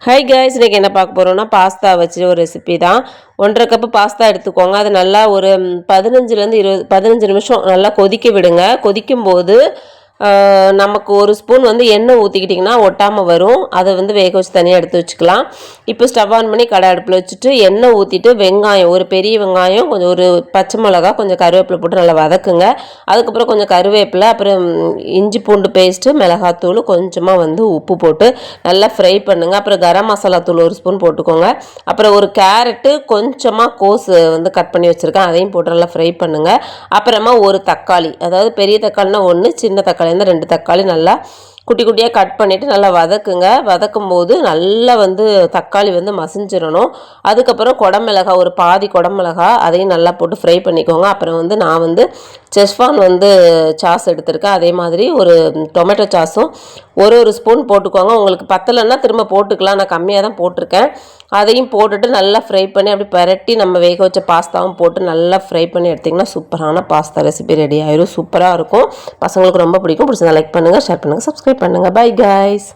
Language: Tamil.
ஹாய் கைஸ், இன்றைக்கி என்ன பார்க்க போகிறோம்னா பாஸ்தா வச்சு ஒரு ரெசிபி தான். 1.5 கப்பு பாஸ்தா எடுத்துக்கோங்க. அது நல்லா ஒரு 15 நிமிஷம் நல்லா கொதிக்க விடுங்க. கொதிக்கும்போது நமக்கு ஒரு ஸ்பூன் எண்ணெய் ஊற்றிக்கிட்டிங்கன்னா ஒட்டாமல் வரும். அதை வேக வச்சு தனியாக எடுத்து வச்சுக்கலாம். இப்போ ஸ்டவ் ஆன் பண்ணி கடை அடுப்பில் வச்சுட்டு எண்ணெய் ஊற்றிட்டு வெங்காயம், ஒரு பெரிய வெங்காயம், கொஞ்சம் ஒரு பச்சை மிளகா, கொஞ்சம் கருவேப்பிலை போட்டு நல்லா வதக்குங்க. அதுக்கப்புறம் கொஞ்சம் கருவேப்பிலை, அப்புறம் இஞ்சி பூண்டு பேஸ்ட்டு, மிளகாத்தூள், கொஞ்சமாக உப்பு போட்டு நல்லா ஃப்ரை பண்ணுங்கள். அப்புறம் கரம் மசாலா தூள் ஒரு ஸ்பூன் போட்டுக்கோங்க. அப்புறம் ஒரு கேரட்டு, கொஞ்சமாக கோஸ் கட் பண்ணி வச்சுருக்கேன், அதையும் போட்டு நல்லா ஃப்ரை பண்ணுங்கள். அப்புறமா ஒரு தக்காளி, அதாவது பெரிய தக்காளினா 1, சின்ன தக்காளி 2 தக்காளி நல்லா குட்டி குட்டியாக கட் பண்ணிவிட்டு நல்லா வதக்குங்க. வதக்கும்போது நல்லா தக்காளி மசிஞ்சிடணும். அதுக்கப்புறம் குடமிளகா, ஒரு பாதி குடமிளகா, அதையும் நல்லா போட்டு ஃப்ரை பண்ணிக்கோங்க. அப்புறம் நான் செஸ்வான் சாஸ் எடுத்திருக்கேன். அதே மாதிரி ஒரு டொமேட்டோ சாஸும் ஒரு ஸ்பூன் போட்டுக்கோங்க. உங்களுக்கு பத்தலைன்னா திரும்ப போட்டுக்கலாம், நான் கம்மியாக தான் போட்டிருக்கேன். அதையும் போட்டுட்டு நல்லா ஃப்ரை பண்ணி அப்படி பரட்டி நம்ம வேக வச்ச பாஸ்தாவும் போட்டு நல்லா ஃப்ரை பண்ணி எடுத்திங்கன்னா சூப்பரான பாஸ்தா ரெசிபி ரெடி ஆயிடும். சூப்பராக இருக்கும், பசங்களுக்கு ரொம்ப பிடிக்கும். பிடிச்சதை லைக் பண்ணுங்கள், ஷேர் பண்ணுங்கள், சப்ஸ்கிரைப் பண்ணுங்கள். Bye guys.